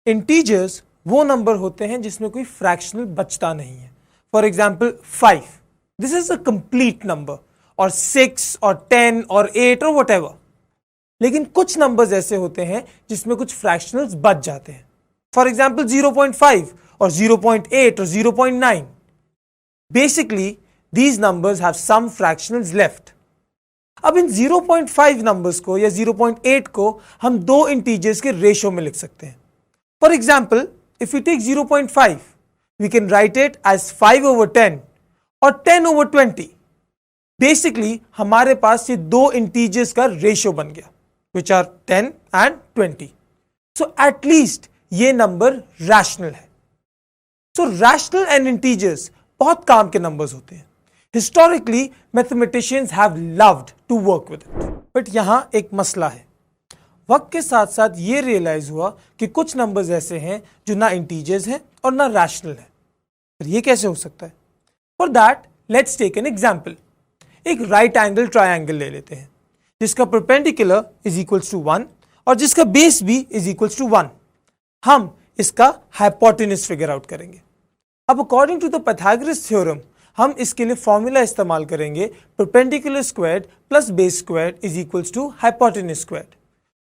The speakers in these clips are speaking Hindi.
इंटीजर्स वो नंबर होते हैं जिसमें कोई फ्रैक्शनल बचता नहीं है. For example 5, this is a complete number, और 6 और 10 और 8 और वट एवर. लेकिन कुछ नंबर्स ऐसे होते हैं जिसमें कुछ फ्रैक्शनल्स बच जाते हैं. फॉर एग्जाम्पल 0.5 और 0.8 और 0.9. Basically these numbers have some fractionals left. अब इन 0.5 नंबर्स को या 0.8 को हम दो इंटीजर्स के रेशियो में लिख सकते हैं. For example if you take 0.5 we can write it as 5/10 और 10/20. बेसिकली हमारे पास ये दो इंटीजर्स का रेशियो बन गया which are 10 and 20. So at least ये नंबर रैशनल है. सो रैशनल एंड इंटीजर्स बहुत काम के नंबर्स होते हैं. Historically, mathematicians have loved to work with it. But यहाँ एक मसला है. वक्त के साथ साथ ये रियलाइज हुआ कि कुछ नंबर्स ऐसे हैं जो ना इंटीजर्स हैं और ना रैशनल है. पर ये कैसे हो सकता है? For that let's take an example. एक राइट एंगल ट्राइंगल ले लेते हैं जिसका परपेंडिकुलर इज इक्वल्स टू 1 और जिसका बेस भी इज इक्वल्स टू 1. हम इसका हाइपोटेन्यूज फिगर आउट करेंगे. अब according to the Pythagoras theorem हम इसके लिए फॉर्मूला इस्तेमाल करेंगे perpendicular squared plus base squared is equals to hypotenuse squared.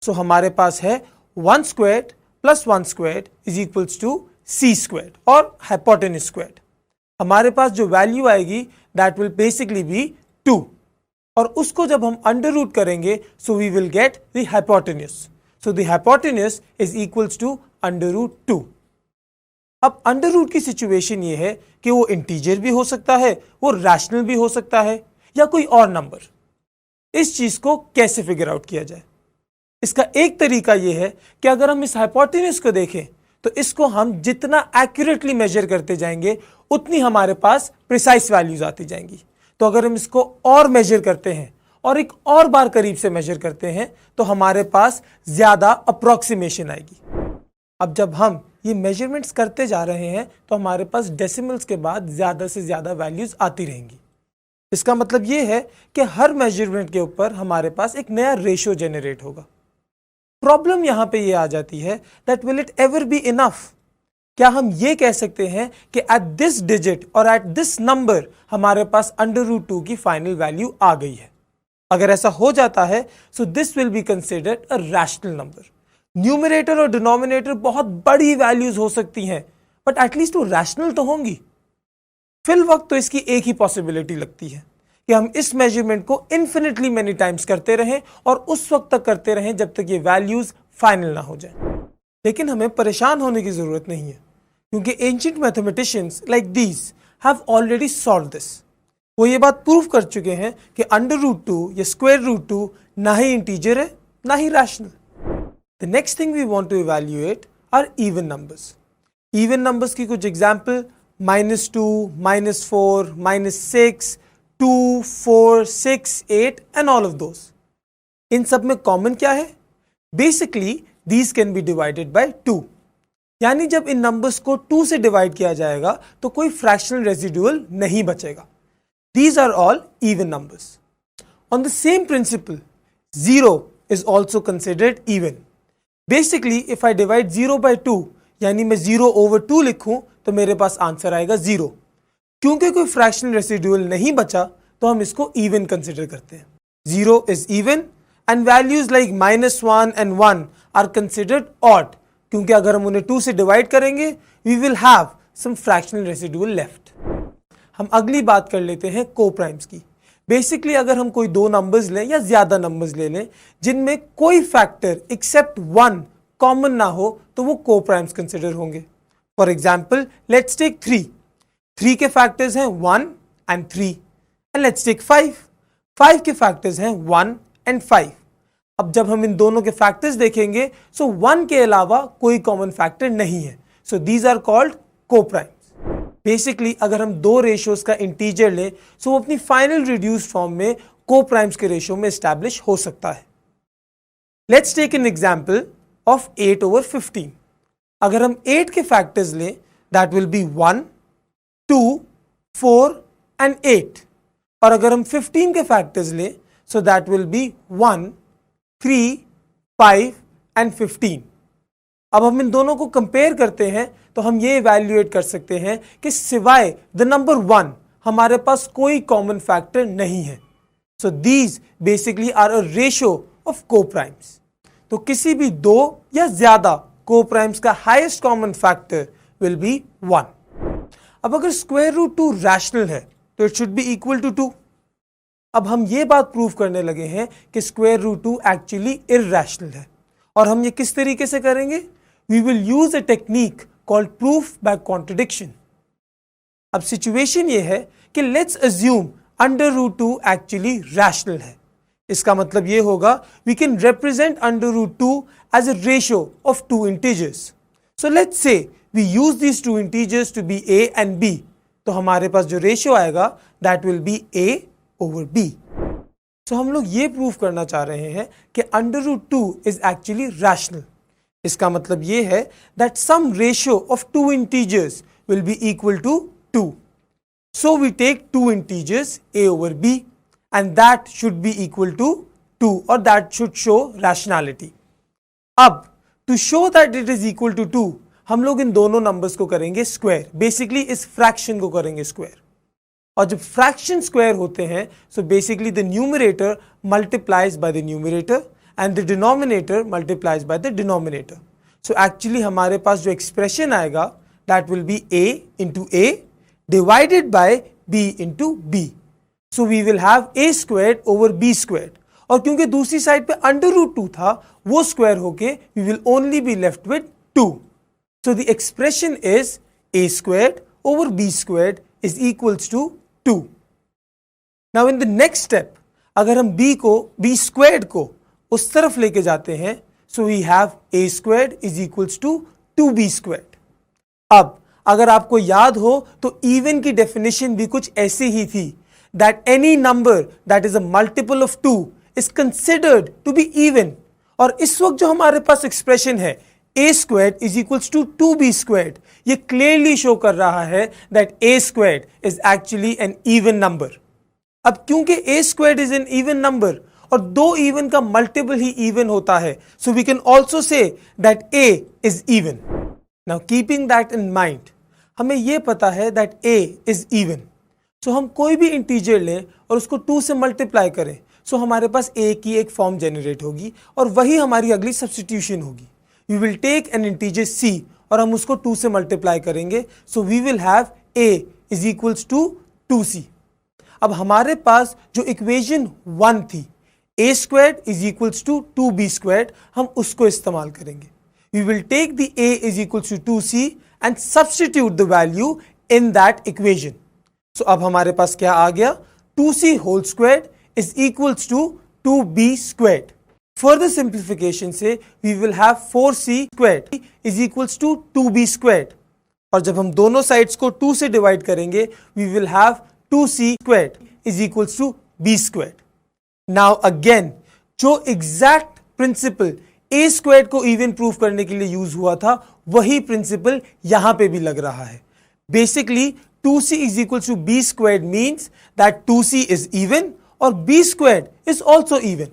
So हमारे पास है 1 squared plus 1 squared is equals to c squared और हाइपोटेन्यूज स्क्वायर्ड. हमारे पास जो वैल्यू आएगी दैट विल बेसिकली बी 2 और उसको जब हम अंडर रूट करेंगे so we will get the hypotenuse. So the hypotenuse is equals to under root 2. अब अंडर रूट की सिचुएशन ये है कि वो इंटीजर भी हो सकता है, वो रैशनल भी हो सकता है या कोई और नंबर. इस चीज को कैसे फिगर आउट किया जाए? इसका एक तरीका ये है कि अगर हम इस हाइपोटेन्यूज को देखें तो इसको हम जितना एक्यूरेटली मेजर करते जाएंगे उतनी हमारे पास प्रिसाइज वैल्यूज आती जाएंगी. तो अगर हम इसको और मेजर करते हैं और एक और बार करीब से मेजर करते हैं तो हमारे पास ज्यादा अप्रोक्सीमेशन आएगी. अब जब हम ये मेजरमेंट्स करते जा रहे हैं तो हमारे पास डेसिमल्स के बाद ज्यादा से ज्यादा वैल्यूज आती रहेंगी. इसका मतलब ये है कि हर मेजरमेंट के ऊपर हमारे पास एक नया रेशियो जनरेट होगा. प्रॉब्लम यहां पे ये आ जाती है that will it ever be enough? क्या हम ये कह सकते हैं कि एट दिस डिजिट और एट दिस नंबर हमारे पास अंडर रूट 2 की फाइनल वैल्यू आ गई है? अगर ऐसा हो जाता है so this will be considered a rational number. Numerator और डिनोमिनेटर बहुत बड़ी वैल्यूज हो सकती हैं बट एटलीस्ट वो रैशनल तो होंगी. फिल वक्त तो इसकी एक ही पॉसिबिलिटी लगती है कि हम इस मेजरमेंट को इन्फिनिटली मेनी टाइम्स करते रहें और उस वक्त तक करते रहें जब तक ये वैल्यूज फाइनल ना हो जाए. लेकिन हमें परेशान होने की जरूरत नहीं है क्योंकि ancient mathematicians like these have already solve this. वो ये बात प्रूव कर चुके हैं कि अंडर रूट 2 या स्क्वायर रूट 2 ना ही इंटीजर है ना ही rational. The next thing we want to evaluate are even numbers. Even numbers की कुछ example -2, -4, -6, 2, 4, 6, 8 and all of those. इन सब में common क्या है? Basically these can be divided by 2. यानी जब इन numbers को 2 से divide किया जाएगा तो कोई fractional residual नहीं बचेगा. These are all even numbers. On the same principle, 0 is also considered even. Basically if I divide 0 by 2 यानी मैं 0/2 लिखूं तो मेरे पास आंसर आएगा 0. क्योंकि कोई फ्रैक्शनल रेसिड्यूअल नहीं बचा तो हम इसको इवन कंसिडर करते हैं. 0 is even and values like -1 and 1 are considered odd क्योंकि अगर हम उन्हें 2 से डिवाइड करेंगे we will have some fractional residual left. हम अगली बात कर लेते हैं को-प्राइम्स की. बेसिकली अगर हम कोई दो नंबर्स लें या ज्यादा नंबर्स ले लें जिनमें कोई फैक्टर एक्सेप्ट 1 कॉमन ना हो तो वो को-प्राइम्स कंसिडर होंगे. For example let's take 3. 3 के फैक्टर्स हैं 1 and 3 एंड लेट्स टेक 5. 5 के फैक्टर्स हैं 1 and 5. अब जब हम इन दोनों के फैक्टर्स देखेंगे सो 1 के अलावा कोई कॉमन फैक्टर नहीं है. So these are called coprimes. Basically अगर हम दो रेशियोज का इंटीजर लें सो वो अपनी फाइनल रिड्यूस्ड फॉर्म में को-प्राइम्स के रेशियो में एस्टैब्लिश हो सकता है. Let's take an example of 8/15. अगर हम 8 के फैक्टर्स लें दैट विल बी 1, 2, 4 एंड 8. और अगर हम 15 के फैक्टर्स लें so that will be 1, 3, 5 and 15. अब हम इन दोनों को कंपेयर करते हैं तो हम ये इवैल्यूएट कर सकते हैं कि सिवाय द नंबर 1 हमारे पास कोई कॉमन फैक्टर नहीं है. So these basically are a ratio of coprimes. तो किसी भी दो या ज्यादा कोप्राइम्स का highest common factor will be 1. अब अगर स्क्वायर रूट 2 रैशनल है तो it should be equal to 2. अब हम ये बात प्रूव करने लगे हैं कि स्क्वायर रूट 2 एक्चुअली इरैशनल है. और हम ये किस तरीके से करेंगे? We will use a technique called proof by contradiction. अब सिचुएशन ये है कि let's assume under root 2 actually rational है. इसका मतलब ये होगा we can represent under root 2 as a ratio of 2 integers. So let's say we use these 2 integers to be a and b. तो हमारे पास जो रेशियो आएगा that will be a over b. So हम लोग ये प्रूफ करना चाह रहे हैं कि under root 2 is actually rational. इसका मतलब ये है that some ratio of 2 integers will be equal to 2. So we take 2 integers a over b and that should be equal to 2 or that should show rationality. अब to show that it is equal to 2 हम लोग इन दोनों नंबर्स को करेंगे स्क्वायर. बेसिकली इस फ्रैक्शन को करेंगे स्क्वायर. और जब फ्रैक्शन स्क्वायर होते हैं so basically the numerator multiplies by the numerator and the denominator multiplies by the denominator. So actually हमारे पास जो एक्सप्रेशन आएगा that will be a into a divided by b into b. So we will have a squared over b squared. और क्योंकि दूसरी साइड पे अंडर रूट 2 था वो स्क्वायर होके we will only be left with 2. So the expression is a squared over b squared is equals to 2. Now in the next step अगर हम b squared को उस तरफ लेके जाते हैं so we have a squared is equals to 2b squared. अब अगर आपको याद हो तो इवन की डेफिनेशन भी कुछ ऐसी ही थी that any number that is a multiple of 2 is considered to be even. और इस वक्त जो हमारे पास एक्सप्रेशन है a squared is equals to 2b squared, ये क्लियरली शो कर रहा है that a squared is actually an even number. अब क्योंकि a squared is an even number और दो इवन का मल्टीपल ही इवन होता है so we can also say that a is even. Now keeping that in mind हमें यह पता है दैट a इज इवन. सो हम कोई भी इंटीजर लें और उसको 2 से मल्टीप्लाई करें सो हमारे पास a की एक फॉर्म जनरेट होगी और वही हमारी अगली सब्स्टिट्यूशन होगी. We will take an integer c और हम उसको 2 से मल्टीप्लाई करेंगे so we will have a is equals to 2c. अब हमारे पास जो इक्वेशन 1 थी a squared is equals to 2b squared हम उसको इस्तेमाल करेंगे. We will take the a is equals to 2c and substitute the value in that equation. So अब हमारे पास क्या आ गया 2c whole squared is equals to 2b squared. Further simplification से we will have 4c squared is equals to 2b squared. और जब हम दोनों साइड्स को 2 से डिवाइड करेंगे we will have 2c squared is equals to b squared. Now again जो exact principle a स्क्वायर्ड को इवन प्रूफ करने के लिए यूज हुआ था वही प्रिंसिपल यहां पे भी लग रहा है. Basically 2c is equal to b squared means that 2c is even और b squared is also even.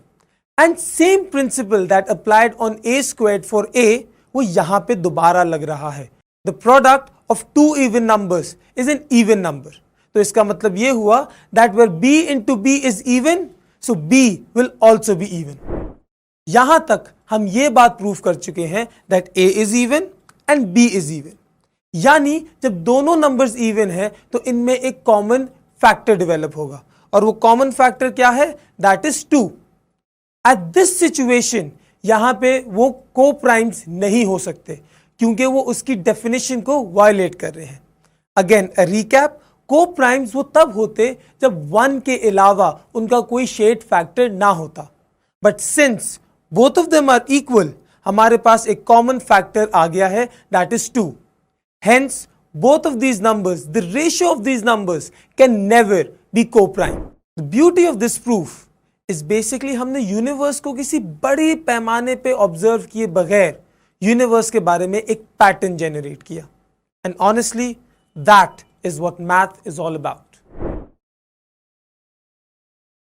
And same principle that applied on a squared for a वो यहां पे दोबारा लग रहा है. The product of 2 even numbers is an even number. तो इसका मतलब ये हुआ that where b into b is even so b will also be even. यहां तक हम ये बात प्रूफ कर चुके हैं that a is even and b is even. यानी जब दोनों नंबर्स इवन हैं तो इनमें एक कॉमन फैक्टर डेवलप होगा और वो कॉमन फैक्टर क्या है that is 2. At this situation यहां पे वो को प्राइम्स नहीं हो सकते क्योंकि वो उसकी डेफिनेशन को वायलेट कर रहे हैं. अगेन अ रिकैप, को प्राइम्स वो तब होते जब 1 के अलावा उनका कोई शेड फैक्टर ना होता. But since both of them are equal हमारे पास एक common factor आ गया है that is 2. Hence both of these numbers, the ratio of these numbers can never be co-prime. The beauty of this proof is basically हमने यूनिवर्स को किसी बड़ी पैमाने पे ऑब्जर्व किए बगैर यूनिवर्स के बारे में एक पैटर्न जनरेट किया. And honestly that is what math is all about.